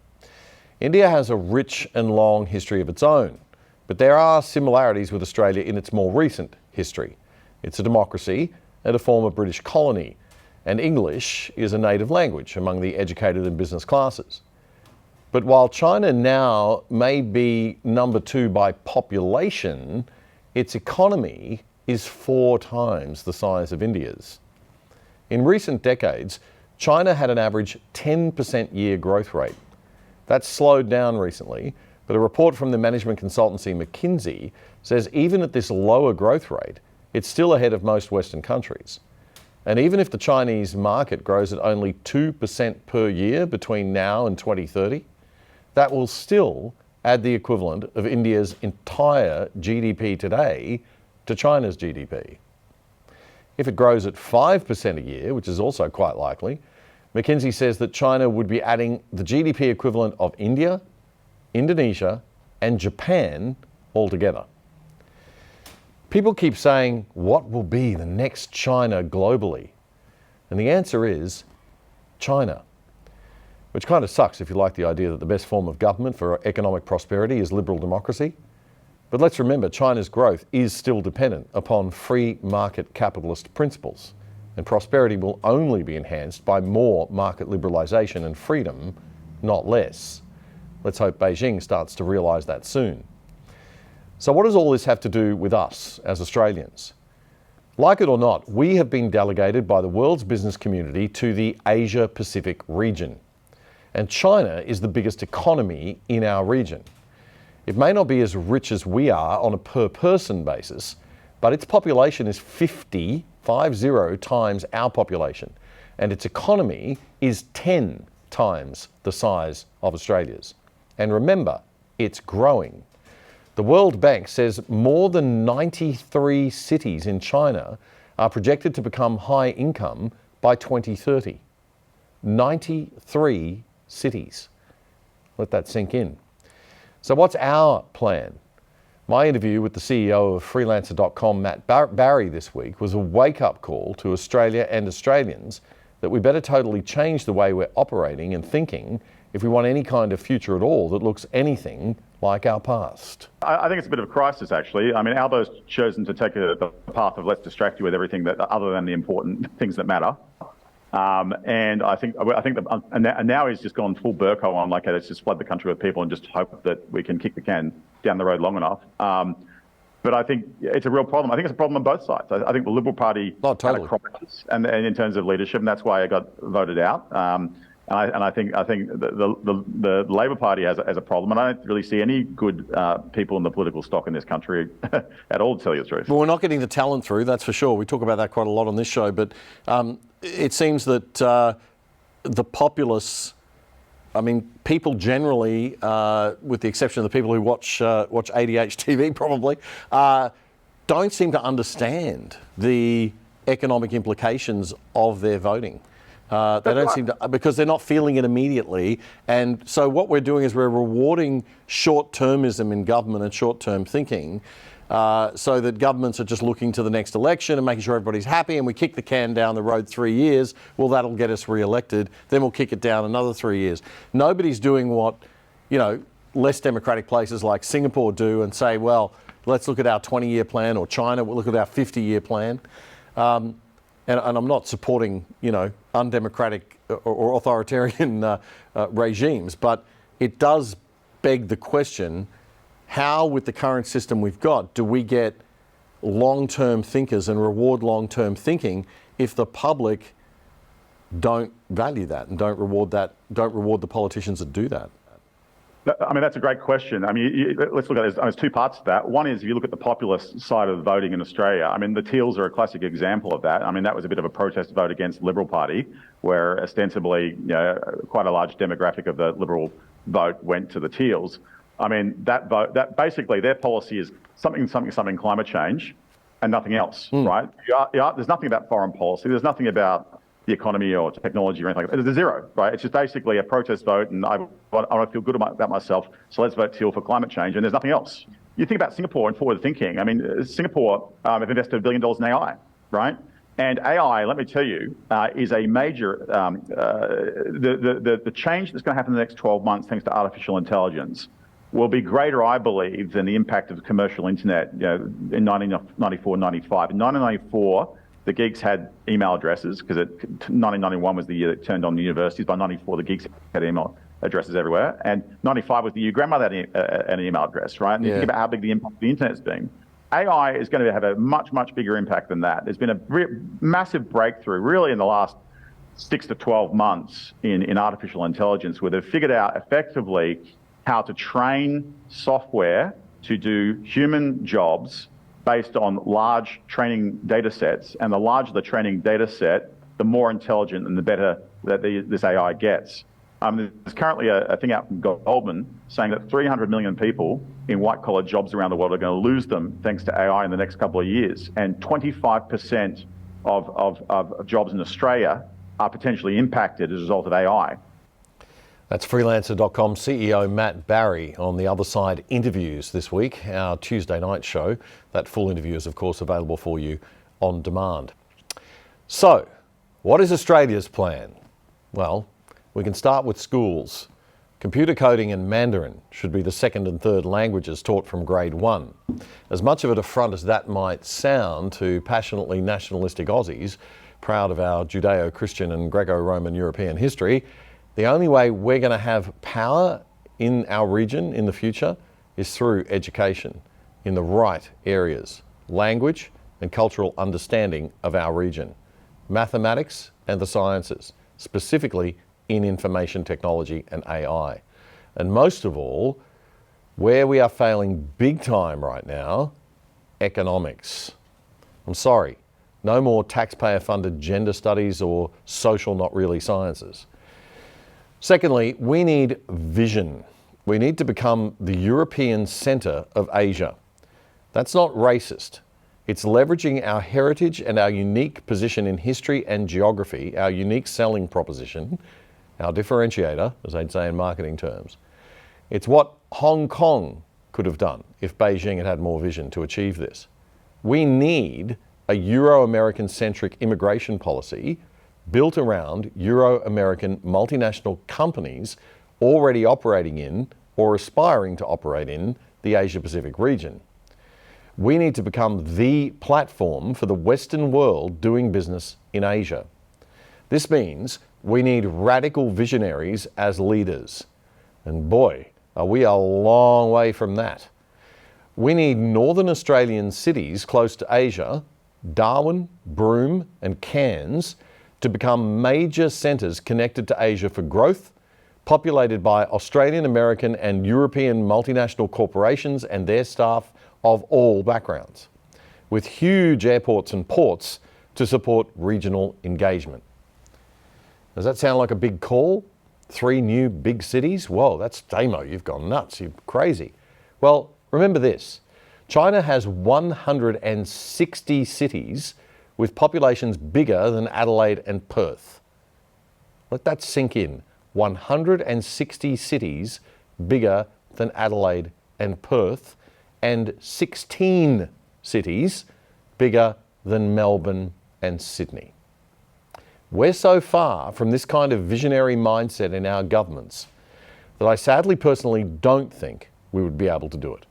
India has a rich and long history of its own, But there are similarities with Australia in its more recent history. It's a democracy and a former British colony, and English is a native language among the educated and business classes. But while China now may be number 2 by population, its economy is 4 times the size of India's. In recent decades, China had an average 10% year growth rate. That's slowed down recently, but a report from the management consultancy McKinsey says even at this lower growth rate, it's still ahead of most Western countries. And even if the Chinese market grows at only 2% per year between now and 2030, that will still add the equivalent of India's entire GDP today to China's GDP. If it grows at 5% a year, which is also quite likely, McKinsey says that China would be adding the GDP equivalent of India, Indonesia, and Japan altogether. People keep saying, what will be the next China globally? And the answer is China. Which kind of sucks if you like the idea that the best form of government for economic prosperity is liberal democracy. But let's remember, China's growth is still dependent upon free market capitalist principles, and prosperity will only be enhanced by more market liberalisation and freedom, not less. Let's hope Beijing starts to realise that soon. So what does all this have to do with us as Australians? Like it or not, we have been delegated by the world's business community to the Asia-Pacific region. And China is the biggest economy in our region. It may not be as rich as we are on a per-person basis, but its population is 50 times our population, and its economy is 10 times the size of Australia's. And remember, it's growing. The World Bank says more than 93 cities in China are projected to become high income by 2030. 93 cities. Let that sink in. So what's our plan? My interview with the CEO of freelancer.com, Matt Barry, this week was a wake-up call to Australia and Australians that we better totally change the way we're operating and thinking if we want any kind of future at all that looks anything like our past. I think it's a bit of a crisis, actually. I mean, Albo's chosen to take the path of let's distract you with everything that other than the important things that matter. And I think that, and now he's just gone full Burko on, like, let's just flood the country with people and just hope that we can kick the can down the road long enough. But I think it's a real problem. I think it's a problem on both sides. I think the Liberal Party had a crisis, and in terms of leadership, and that's why it got voted out. And I think the Labor Party has a problem, and I don't really see any good people in the political stock in this country at all, to tell you the truth. Well, we're not getting the talent through, that's for sure. We talk about that quite a lot on this show, but it seems that the populace, I mean, people generally, with the exception of the people who watch ADH TV probably, don't seem to understand the economic implications of their voting. They don't seem to, because they're not feeling it immediately. And so what we're doing is we're rewarding short-termism in government and short-term thinking, so that governments are just looking to the next election and making sure everybody's happy, and we kick the can down the road 3 years. Well, that'll get us re-elected. Then we'll kick it down another 3 years. Nobody's doing what, less democratic places like Singapore do and say, well, let's look at our 20-year plan, or China, we'll look at our 50-year plan. And I'm not supporting, undemocratic or authoritarian regimes, but it does beg the question, how, with the current system we've got, do we get long-term thinkers and reward long-term thinking if the public don't value that and don't reward the politicians that do that? I mean, that's a great question. I mean, let's look at it. There's two parts to that. One is, if you look at the populist side of voting in Australia, I mean, the Teals are a classic example of that. I mean, that was a bit of a protest vote against the Liberal Party, where ostensibly, quite a large demographic of the Liberal vote went to the Teals. I mean, that vote, that basically their policy is something climate change and nothing else, right? There's nothing about foreign policy. There's nothing about the economy or technology or anything like that. There's zero, right? It's just basically a protest vote, and I want to feel good about myself, so let's vote Teal for climate change, and there's nothing else. You think about Singapore and forward thinking. I mean, Singapore have invested $1 billion in AI, right? And AI, let me tell you, is a major, the change that's going to happen in the next 12 months thanks to artificial intelligence will be greater, I believe, than the impact of the commercial internet in 1994, 95. In 1994, the geeks had email addresses because 1991 was the year that turned on the universities. By 94, the geeks had email addresses everywhere. And 95 was the year your grandmother had an email address, right? And you think about how big the impact of the internet's been. AI is going to have a much, much bigger impact than that. There's been a massive breakthrough really in the last 6 to 12 months in artificial intelligence, where they've figured out effectively how to train software to do human jobs based on large training data sets. And the larger the training data set, the more intelligent and the better that this AI gets. There's currently a thing out from Goldman saying that 300 million people in white-collar jobs around the world are going to lose them thanks to AI in the next couple of years. And 25% of jobs in Australia are potentially impacted as a result of AI. That's Freelancer.com CEO Matt Barry on The Other Side Interviews this week, our Tuesday night show. That full interview is, of course, available for you on demand. So, what is Australia's plan? Well, we can start with schools. Computer coding and Mandarin should be the second and third languages taught from grade 1. As much of an affront as that might sound to passionately nationalistic Aussies, proud of our Judeo-Christian and Greco-Roman European history, the only way we're going to have power in our region in the future is through education in the right areas, language and cultural understanding of our region, mathematics and the sciences, specifically in information technology and AI. And most of all, where we are failing big time right now, economics. I'm sorry, no more taxpayer-funded gender studies or social not really sciences. Secondly, we need vision. We need to become the European centre of Asia. That's not racist. It's leveraging our heritage and our unique position in history and geography, our unique selling proposition, our differentiator, as they'd say in marketing terms. It's what Hong Kong could have done if Beijing had had more vision to achieve this. We need a Euro-American centric immigration policy built around Euro-American multinational companies already operating in or aspiring to operate in the Asia-Pacific region. We need to become the platform for the Western world doing business in Asia. This means we need radical visionaries as leaders. And boy, are we a long way from that. We need Northern Australian cities close to Asia, Darwin, Broome and Cairns, to become major centres connected to Asia for growth, populated by Australian, American and European multinational corporations and their staff of all backgrounds, with huge airports and ports to support regional engagement. Does that sound like a big call? 3 new big cities? Whoa, that's Damo, you've gone nuts, you're crazy. Well, remember this, China has 160 cities with populations bigger than Adelaide and Perth. Let that sink in. 160 cities bigger than Adelaide and Perth, and 16 cities bigger than Melbourne and Sydney. We're so far from this kind of visionary mindset in our governments that I sadly personally don't think we would be able to do it.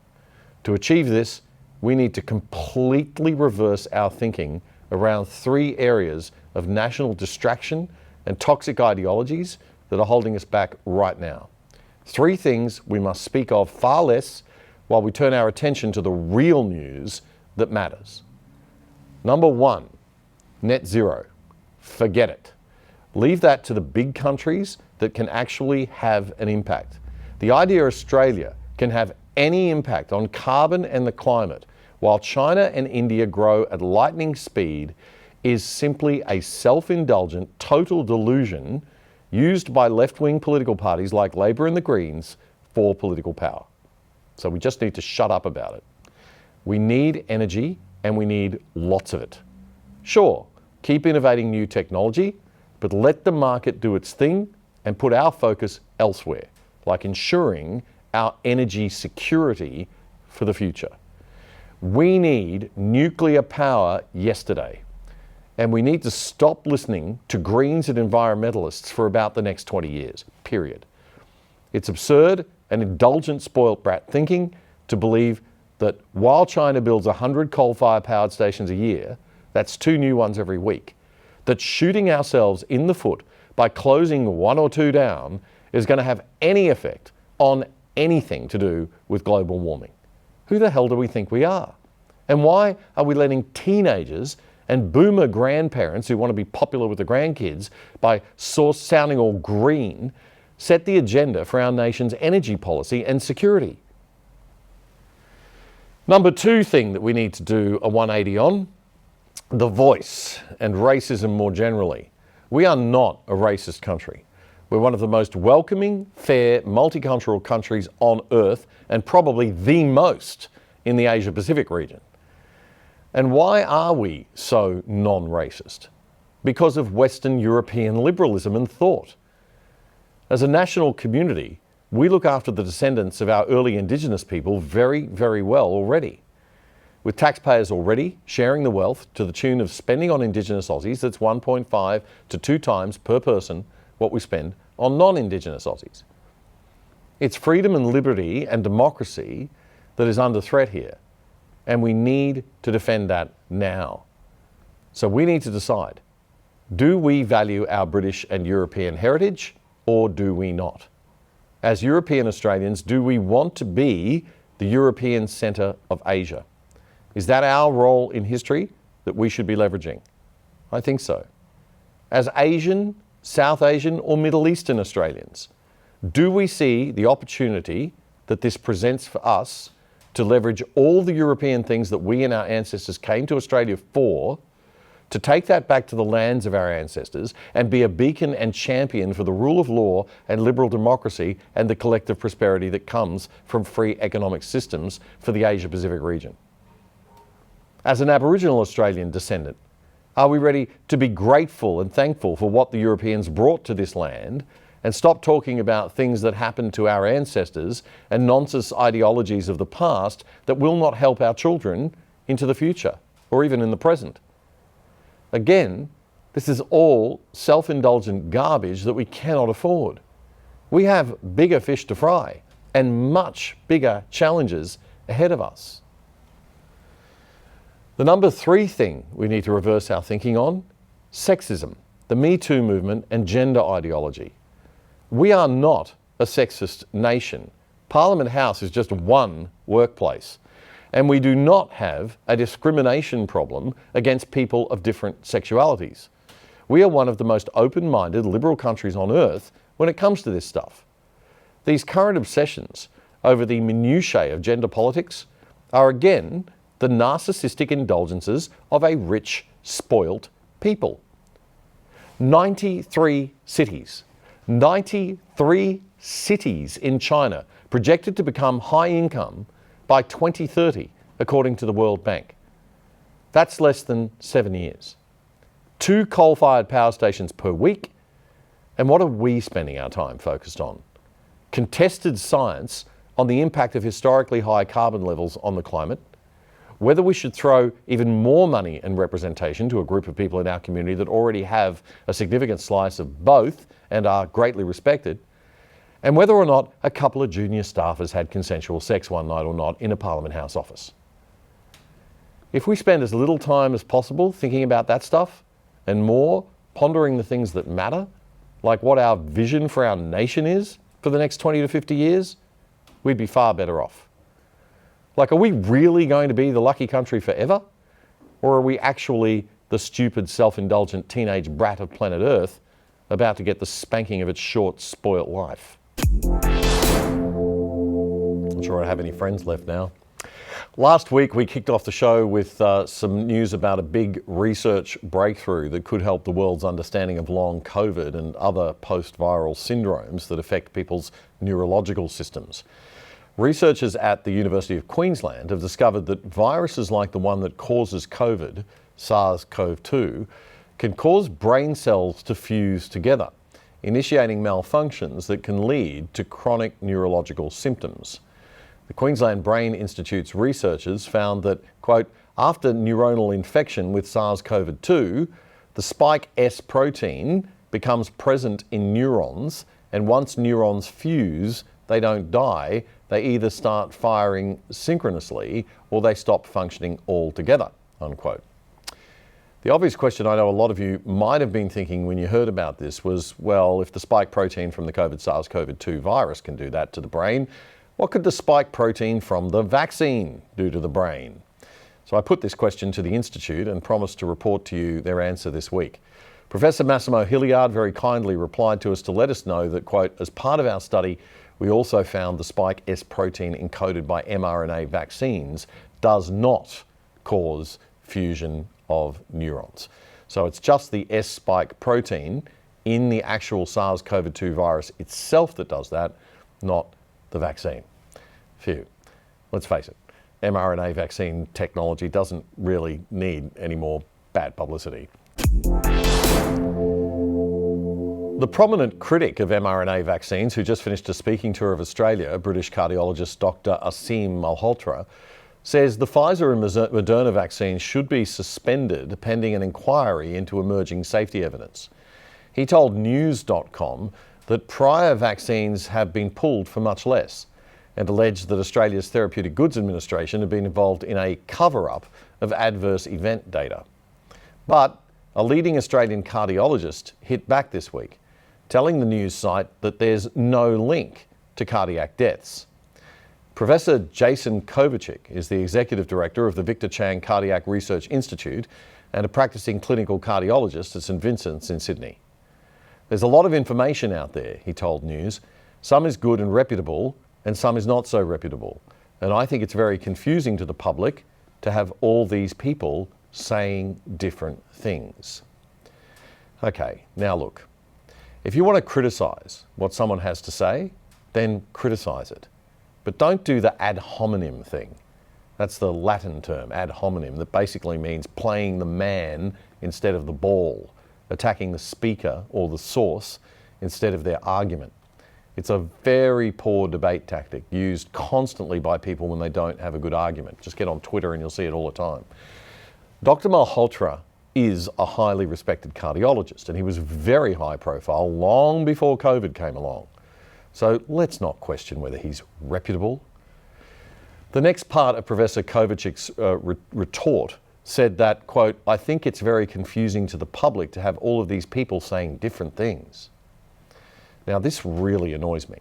To achieve this, we need to completely reverse our thinking around 3 areas of national distraction and toxic ideologies that are holding us back right now. 3 things we must speak of far less while we turn our attention to the real news that matters. Number 1, net zero. Forget it. Leave that to the big countries that can actually have an impact. The idea Australia can have any impact on carbon and the climate while China and India grow at lightning speed is simply a self-indulgent total delusion used by left-wing political parties like Labor and the Greens for political power. So we just need to shut up about it. We need energy and we need lots of it. Sure, keep innovating new technology, but let the market do its thing and put our focus elsewhere, like ensuring our energy security for the future. We need nuclear power yesterday, and we need to stop listening to Greens and environmentalists for about the next 20 years, period. It's absurd and indulgent spoilt brat thinking to believe that while China builds 100 coal-fired powered stations a year, that's 2 new ones every week, that shooting ourselves in the foot by closing 1 or 2 down is going to have any effect on anything to do with global warming. Who the hell do we think we are? And why are we letting teenagers and boomer grandparents who want to be popular with the grandkids by sounding all green set the agenda for our nation's energy policy and security? Number 2 thing that we need to do a 180 on, the voice and racism more generally. We are not a racist country. We're one of the most welcoming, fair, multicultural countries on earth, and probably the most in the Asia-Pacific region. And why are we so non-racist? Because of Western European liberalism and thought. As a national community, we look after the descendants of our early Indigenous people very, very well already. With taxpayers already sharing the wealth to the tune of spending on Indigenous Aussies, that's 1.5 to 2 times per person what we spend on non-Indigenous Aussies. It's freedom and liberty and democracy that is under threat here, and we need to defend that now. So we need to decide, do we value our British and European heritage, or do we not? As European Australians, do we want to be the European centre of Asia? Is that our role in history that we should be leveraging? I think so. As Asian, South Asian or Middle Eastern Australians, do we see the opportunity that this presents for us to leverage all the European things that we and our ancestors came to Australia for, to take that back to the lands of our ancestors and be a beacon and champion for the rule of law and liberal democracy and the collective prosperity that comes from free economic systems for the Asia-Pacific region? As an Aboriginal Australian descendant, are we ready to be grateful and thankful for what the Europeans brought to this land and stop talking about things that happened to our ancestors and nonsense ideologies of the past that will not help our children into the future or even in the present? Again, this is all self-indulgent garbage that we cannot afford. We have bigger fish to fry and much bigger challenges ahead of us. The number 3 thing we need to reverse our thinking on, sexism, the Me Too movement and gender ideology. We are not a sexist nation. Parliament House is just one workplace. And we do not have a discrimination problem against people of different sexualities. We are one of the most open-minded liberal countries on earth when it comes to this stuff. These current obsessions over the minutiae of gender politics are again the narcissistic indulgences of a rich, spoilt people. 93 cities in China projected to become high income by 2030, according to the World Bank. That's less than 7 years. 2 coal-fired power stations per week. And what are we spending our time focused on? Contested science on the impact of historically high carbon levels on the climate, whether we should throw even more money and representation to a group of people in our community that already have a significant slice of both and are greatly respected, and whether or not a couple of junior staffers had consensual sex one night or not in a Parliament House office. If we spend as little time as possible thinking about that stuff and more pondering the things that matter, like what our vision for our nation is for the next 20 to 50 years, we'd be far better off. Like, are we really going to be the lucky country forever? Or are we actually the stupid, self-indulgent teenage brat of planet Earth about to get the spanking of its short, spoilt life? Not sure I have any friends left now. Last week, we kicked off the show with some news about a big research breakthrough that could help the world's understanding of long COVID and other post-viral syndromes that affect people's neurological systems. Researchers at the University of Queensland have discovered that viruses like the one that causes COVID, SARS-CoV-2, can cause brain cells to fuse together, initiating malfunctions that can lead to chronic neurological symptoms. The Queensland Brain Institute's researchers found that, quote, after neuronal infection with SARS-CoV-2, the spike S protein becomes present in neurons and once neurons fuse, they don't die. They either start firing synchronously or they stop functioning altogether, unquote. The obvious question I know a lot of you might have been thinking when you heard about this was, well, if the spike protein from the SARS-CoV-2 virus can do that to the brain, what could the spike protein from the vaccine do to the brain? So I put this question to the Institute and promised to report to you their answer this week. Professor Massimo Hilliard very kindly replied to us to let us know that, quote, as part of our study, we also found the spike S protein encoded by mRNA vaccines does not cause fusion of neurons. So it's just the S spike protein in the actual SARS-CoV-2 virus itself that does that, not the vaccine. Phew. Let's face it, mRNA vaccine technology doesn't really need any more bad publicity. The prominent critic of mRNA vaccines, who just finished a speaking tour of Australia, British cardiologist Dr. Aseem Malhotra, says the Pfizer and Moderna vaccines should be suspended pending an inquiry into emerging safety evidence. He told News.com that prior vaccines have been pulled for much less and alleged that Australia's Therapeutic Goods Administration had been involved in a cover-up of adverse event data. But a leading Australian cardiologist hit back this week, telling the news site that there's no link to cardiac deaths. Professor Jason Kovacic is the Executive Director of the Victor Chang Cardiac Research Institute and a practicing clinical cardiologist at St Vincent's in Sydney. There's a lot of information out there, he told News. Some is good and reputable, and some is not so reputable. And I think it's very confusing to the public to have all these people saying different things. Okay, now look, if you want to criticise what someone has to say, then criticise it. But don't do the ad hominem thing. That's the Latin term, ad hominem, that basically means playing the man instead of the ball, attacking the speaker or the source instead of their argument. It's a very poor debate tactic used constantly by people when they don't have a good argument. Just get on Twitter and you'll see it all the time. Dr. Malhotra is a highly respected cardiologist, and he was very high profile long before COVID came along. So let's not question whether he's reputable. The next part of Professor Kovacic's retort said that, quote, I think it's very confusing to the public to have all of these people saying different things. Now, this really annoys me,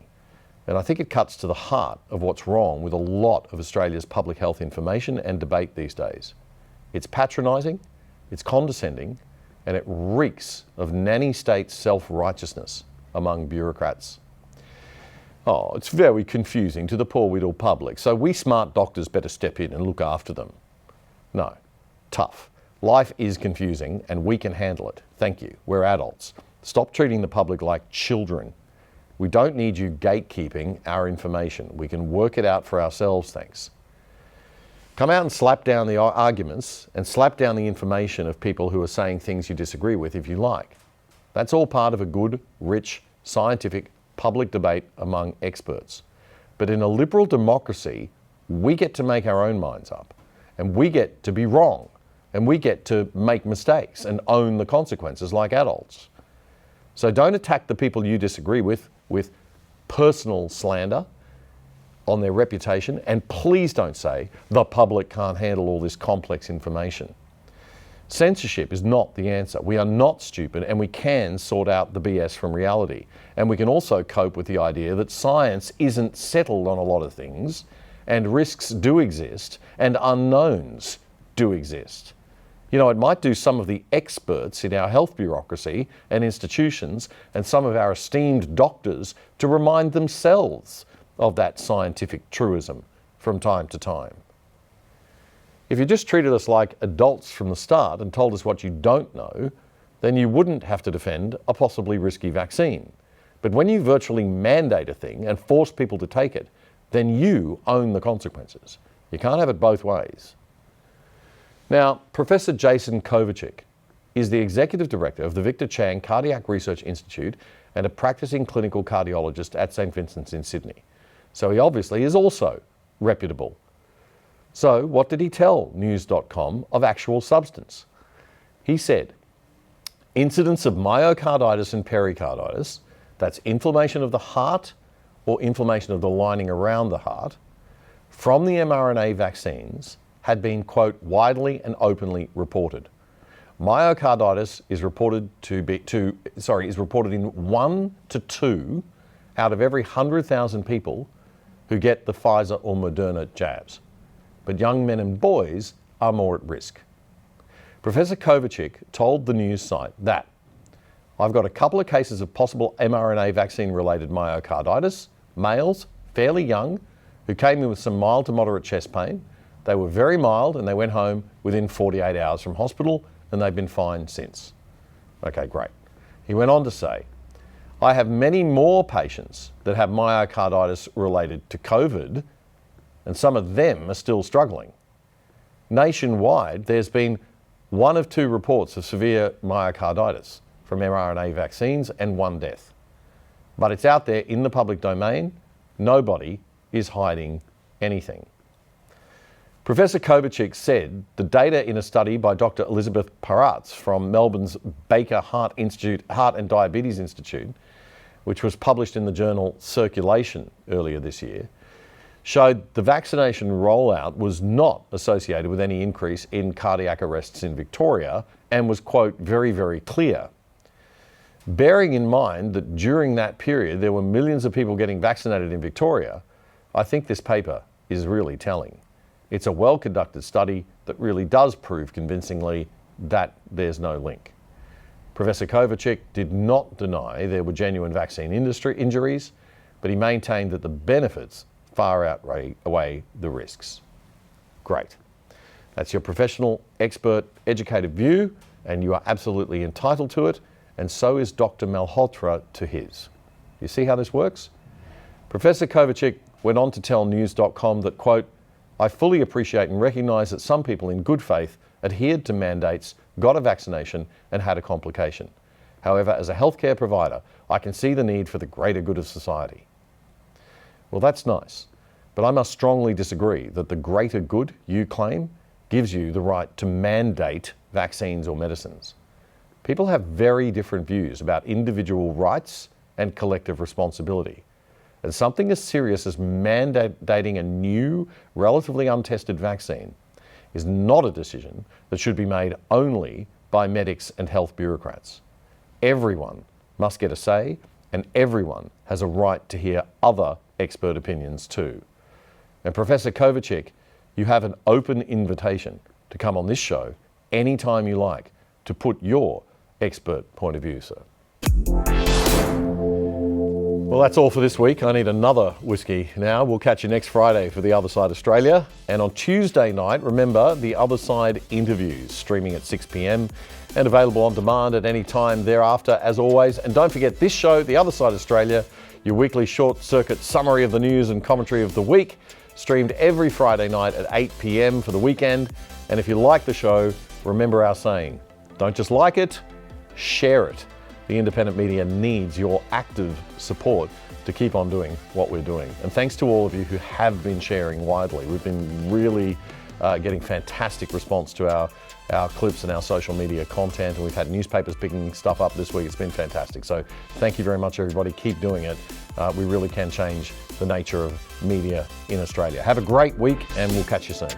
and I think it cuts to the heart of what's wrong with a lot of Australia's public health information and debate these days. It's patronising, it's condescending, and it reeks of nanny state self-righteousness among bureaucrats. Oh, it's very confusing to the poor little public, so we smart doctors better step in and look after them. No, tough. Life is confusing and we can handle it. Thank you. We're adults. Stop treating the public like children. We don't need you gatekeeping our information. We can work it out for ourselves, thanks. Come out and slap down the arguments and slap down the information of people who are saying things you disagree with if you like. That's all part of a good, rich, scientific public debate among experts. But in a liberal democracy, we get to make our own minds up, and we get to be wrong, and we get to make mistakes and own the consequences like adults. So don't attack the people you disagree with personal slander on their reputation, and please don't say the public can't handle all this complex information. Censorship is not the answer. We are not stupid, and we can sort out the BS from reality. And we can also cope with the idea that science isn't settled on a lot of things, and risks do exist, and unknowns do exist. You know, it might do some of the experts in our health bureaucracy and institutions and some of our esteemed doctors to remind themselves of that scientific truism from time to time. If you just treated us like adults from the start and told us what you don't know, then you wouldn't have to defend a possibly risky vaccine. But when you virtually mandate a thing and force people to take it, then you own the consequences. You can't have it both ways. Now, Professor Jason Kovacic is the Executive Director of the Victor Chang Cardiac Research Institute and a practicing clinical cardiologist at St Vincent's in Sydney. So he obviously is also reputable. So what did he tell News.com of actual substance? He said, incidents of myocarditis and pericarditis, that's inflammation of the heart or inflammation of the lining around the heart, from the mRNA vaccines had been, quote, widely and openly reported. Myocarditis is reported in 1 to 2 out of every 100,000 people who get the Pfizer or Moderna jabs. But young men and boys are more at risk. Professor Kovacic told the news site that, I've got a couple of cases of possible mRNA vaccine-related myocarditis, males, fairly young, who came in with some mild to moderate chest pain. They were very mild and they went home within 48 hours from hospital and they've been fine since. Okay, great. He went on to say, I have many more patients that have myocarditis related to COVID, and some of them are still struggling. Nationwide, there's been 1 of 2 reports of severe myocarditis from mRNA vaccines and 1 death. But it's out there in the public domain. Nobody is hiding anything. Professor Kovacic said the data in a study by Dr. Elizabeth Paratz from Melbourne's Baker Heart and Diabetes Institute, which was published in the journal Circulation earlier this year, showed the vaccination rollout was not associated with any increase in cardiac arrests in Victoria and was, quote, very, very clear. Bearing in mind that during that period there were millions of people getting vaccinated in Victoria, I think this paper is really telling. It's a well-conducted study that really does prove convincingly that there's no link. Professor Kovacic did not deny there were genuine vaccine injuries, but he maintained that the benefits far outweigh the risks. Great. That's your professional, expert, educated view, and you are absolutely entitled to it, and so is Dr. Malhotra to his. You see how this works? Professor Kovacic went on to tell news.com that, quote, I fully appreciate and recognise that some people in good faith adhered to mandates, got a vaccination and had a complication. However, as a healthcare provider, I can see the need for the greater good of society. Well, that's nice, but I must strongly disagree that the greater good you claim gives you the right to mandate vaccines or medicines. People have very different views about individual rights and collective responsibility. And something as serious as mandating a new, relatively untested vaccine is not a decision that should be made only by medics and health bureaucrats. Everyone must get a say, and everyone has a right to hear other expert opinions too. And Professor Kovacic, you have an open invitation to come on this show anytime you like to put your expert point of view, sir. Well, that's all for this week. I need another whiskey now. We'll catch you next Friday for The Other Side Australia. And on Tuesday night, remember The Other Side interviews, streaming at 6 p.m. and available on demand at any time thereafter, as always. And don't forget this show, The Other Side Australia, your weekly short-circuit summary of the news and commentary of the week, streamed every Friday night at 8 p.m. for the weekend. And if you like the show, remember our saying, don't just like it, share it. The independent media needs your active support to keep on doing what we're doing. And thanks to all of you who have been sharing widely. We've been really getting fantastic response to our clips and our social media content, and we've had newspapers picking stuff up this week. It's been fantastic. So thank you very much, everybody. Keep doing it. We really can change the nature of media in Australia. Have a great week, and we'll catch you soon.